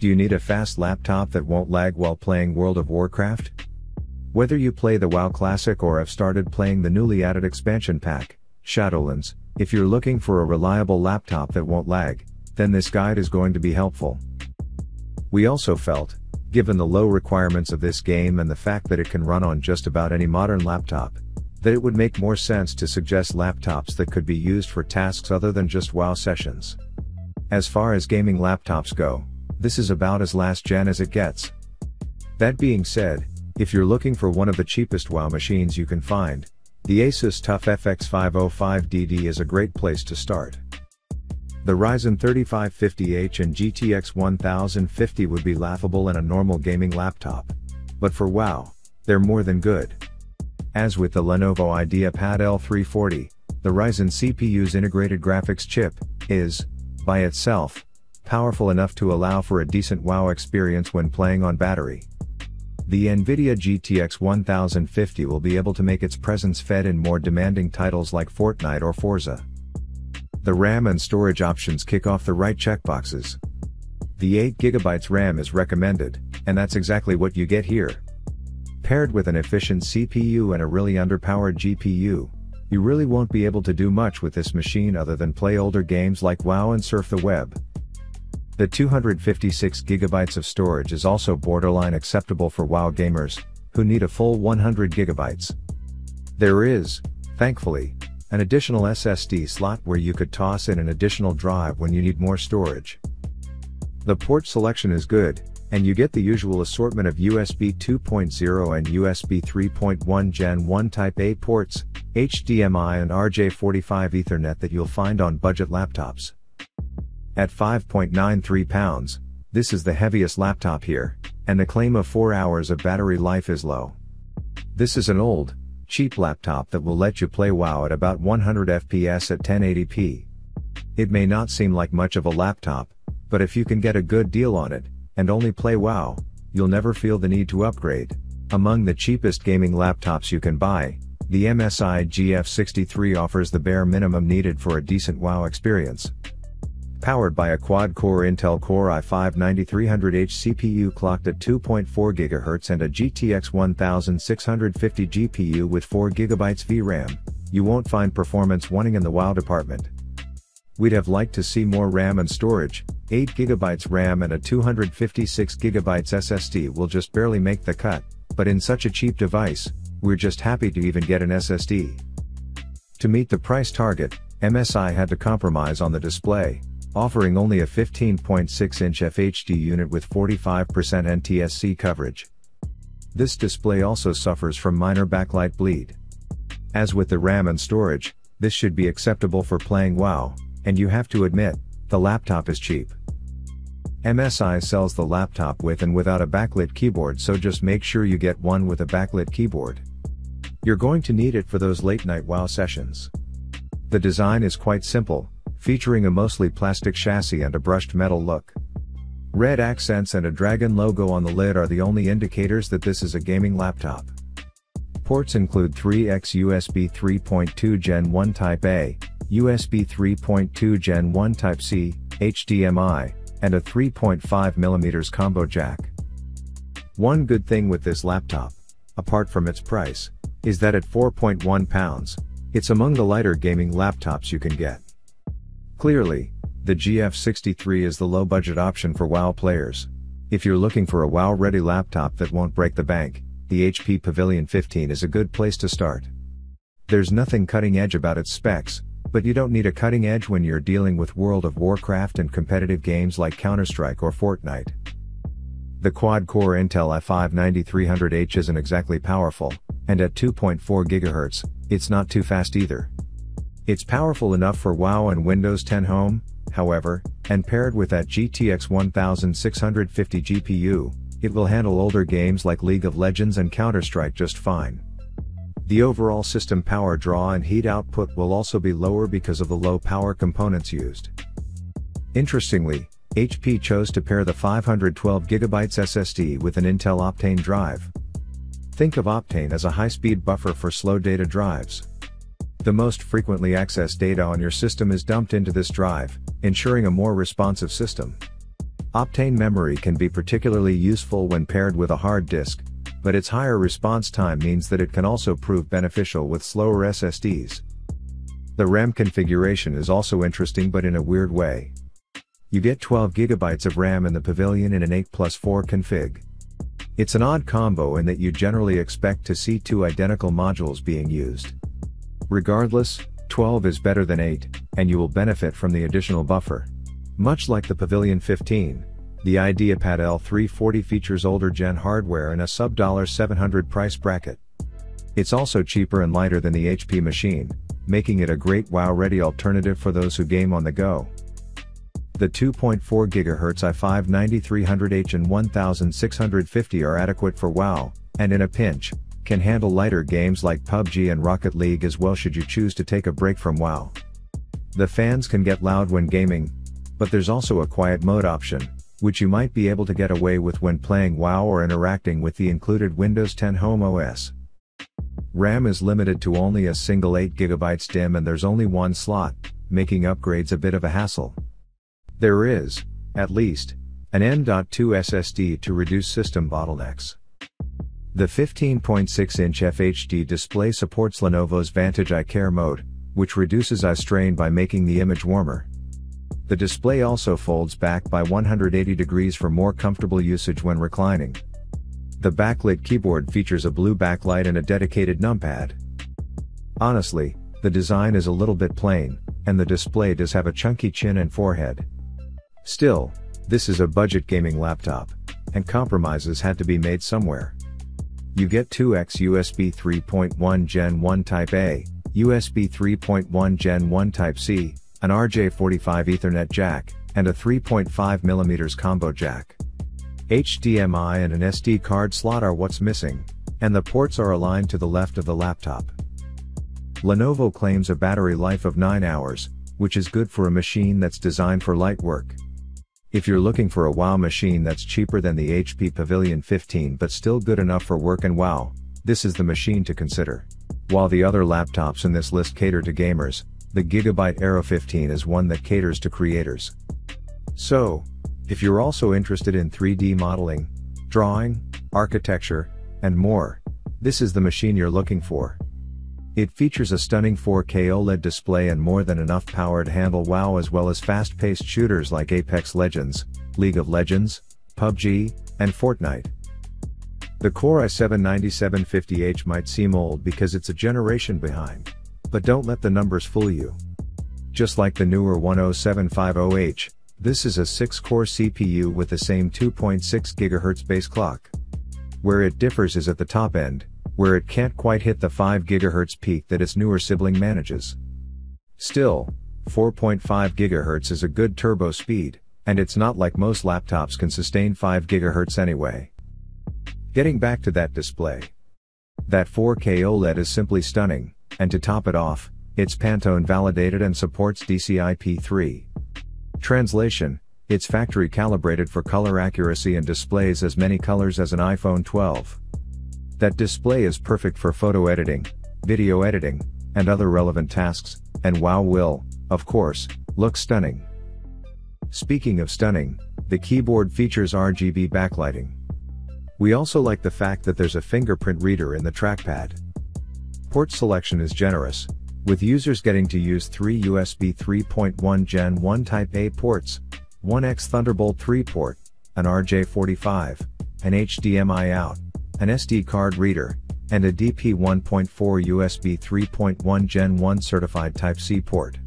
Do you need a fast laptop that won't lag while playing World of Warcraft? Whether you play the WoW Classic or have started playing the newly added expansion pack, Shadowlands, if you're looking for a reliable laptop that won't lag, then this guide is going to be helpful. We also felt, given the low requirements of this game and the fact that it can run on just about any modern laptop, that it would make more sense to suggest laptops that could be used for tasks other than just WoW sessions. As far as gaming laptops go, this is about as last gen as it gets. That being said, if you're looking for one of the cheapest WoW machines you can find, the Asus TUF FX505DD is a great place to start. The Ryzen 3550H and GTX 1050 would be laughable in a normal gaming laptop. But for WoW, they're more than good. As with the Lenovo IdeaPad L340, the Ryzen CPU's integrated graphics chip is, by itself, powerful enough to allow for a decent WoW experience when playing on battery. The NVIDIA GTX 1050 will be able to make its presence felt in more demanding titles like Fortnite or Forza. The RAM and storage options kick off the right checkboxes. The 8GB RAM is recommended, and that's exactly what you get here. Paired with an efficient CPU and a really underpowered GPU, you really won't be able to do much with this machine other than play older games like WoW and surf the web. The 256GB of storage is also borderline acceptable for WoW gamers, who need a full 100GB. There is, thankfully, an additional SSD slot where you could toss in an additional drive when you need more storage. The port selection is good, and you get the usual assortment of USB 2.0 and USB 3.1 Gen 1 Type A ports, HDMI and RJ45 Ethernet that you'll find on budget laptops. At 5.93 pounds, this is the heaviest laptop here, and the claim of 4 hours of battery life is low. This is an old, cheap laptop that will let you play WoW at about 100 FPS at 1080p. It may not seem like much of a laptop, but if you can get a good deal on it, and only play WoW, you'll never feel the need to upgrade. Among the cheapest gaming laptops you can buy, the MSI GF63 offers the bare minimum needed for a decent WoW experience. Powered by a quad-core Intel Core i5-9300H CPU clocked at 2.4 GHz and a GTX 1650 GPU with 4 GB VRAM, you won't find performance wanting in the WoW department. We'd have liked to see more RAM and storage. 8 GB RAM and a 256 GB SSD will just barely make the cut, but in such a cheap device, we're just happy to even get an SSD. To meet the price target, MSI had to compromise on the display, offering only a 15.6-inch FHD unit with 45% NTSC coverage. This display also suffers from minor backlight bleed. As with the RAM and storage, this should be acceptable for playing WoW, and you have to admit, the laptop is cheap. MSI sells the laptop with and without a backlit keyboard, so just make sure you get one with a backlit keyboard. You're going to need it for those late night WoW sessions. The design is quite simple, featuring a mostly plastic chassis and a brushed metal look. Red accents and a dragon logo on the lid are the only indicators that this is a gaming laptop. Ports include 3x USB 3.2 Gen 1 Type A, USB 3.2 Gen 1 Type C, HDMI, and a 3.5mm combo jack. One good thing with this laptop, apart from its price, is that at 4.1 pounds, it's among the lighter gaming laptops you can get. Clearly, the GF63 is the low-budget option for WoW players. If you're looking for a WoW-ready laptop that won't break the bank, the HP Pavilion 15 is a good place to start. There's nothing cutting-edge about its specs, but you don't need a cutting edge when you're dealing with World of Warcraft and competitive games like Counter-Strike or Fortnite. The quad-core Intel i5-9300H isn't exactly powerful, and at 2.4 GHz, it's not too fast either. It's powerful enough for WoW and Windows 10 Home, however, and paired with that GTX 1650 GPU, it will handle older games like League of Legends and Counter-Strike just fine. The overall system power draw and heat output will also be lower because of the low power components used. Interestingly, HP chose to pair the 512GB SSD with an Intel Optane drive. Think of Optane as a high-speed buffer for slow data drives. The most frequently accessed data on your system is dumped into this drive, ensuring a more responsive system. Optane memory can be particularly useful when paired with a hard disk, but its higher response time means that it can also prove beneficial with slower SSDs. The RAM configuration is also interesting, but in a weird way. You get 12 GB of RAM in the Pavilion in an 8+4 config. It's an odd combo in that you generally expect to see two identical modules being used. Regardless, 12 is better than 8, and you will benefit from the additional buffer. Much like the Pavilion 15, the IdeaPad L340 features older gen hardware in a sub $700 price bracket. It's also cheaper and lighter than the HP machine, making it a great WoW-ready alternative for those who game on the go. The 2.4 GHz i5 9300H and 1650 are adequate for WoW, and in a pinch, can handle lighter games like PUBG and Rocket League as well should you choose to take a break from WoW. The fans can get loud when gaming, but there's also a quiet mode option, which you might be able to get away with when playing WoW or interacting with the included Windows 10 Home OS. RAM is limited to only a single 8 GB DIMM and there's only one slot, making upgrades a bit of a hassle. There is, at least, an M.2 SSD to reduce system bottlenecks. The 15.6-inch FHD display supports Lenovo's Vantage Eye Care mode, which reduces eye strain by making the image warmer. The display also folds back by 180 degrees for more comfortable usage when reclining. The backlit keyboard features a blue backlight and a dedicated numpad. Honestly, the design is a little bit plain, and the display does have a chunky chin and forehead. Still, this is a budget gaming laptop, and compromises had to be made somewhere. You get 2x USB 3.1 Gen 1 Type A, USB 3.1 Gen 1 Type C, an RJ45 Ethernet jack, and a 3.5mm combo jack. HDMI and an SD card slot are what's missing, and the ports are aligned to the left of the laptop. Lenovo claims a battery life of 9 hours, which is good for a machine that's designed for light work. If you're looking for a WoW machine that's cheaper than the HP Pavilion 15 but still good enough for work and WoW, this is the machine to consider. While the other laptops in this list cater to gamers, the Gigabyte Aero 15 is one that caters to creators. So, if you're also interested in 3D modeling, drawing, architecture, and more, this is the machine you're looking for. It features a stunning 4K OLED display and more than enough power to handle WoW as well as fast-paced shooters like Apex Legends, League of Legends, PUBG, and Fortnite. The Core i7-9750H might seem old because it's a generation behind, but don't let the numbers fool you. Just like the newer 10750H, this is a 6-core CPU with the same 2.6 GHz base clock. Where it differs is at the top end, where it can't quite hit the 5 GHz peak that its newer sibling manages. Still, 4.5 GHz is a good turbo speed, and it's not like most laptops can sustain 5 GHz anyway. Getting back to that display. That 4K OLED is simply stunning, and to top it off, it's Pantone validated and supports DCI-P3. Translation: it's factory calibrated for color accuracy and displays as many colors as an iPhone 12. That display is perfect for photo editing, video editing, and other relevant tasks, and WoW will, of course, look stunning. Speaking of stunning, the keyboard features RGB backlighting. We also like the fact that there's a fingerprint reader in the trackpad. Port selection is generous, with users getting to use 3 USB 3.1 Gen 1 Type A ports, 1x Thunderbolt 3 port, an RJ45, an HDMI out, an SD card reader, and a DP 1.4 USB 3.1 Gen 1 certified Type-C port.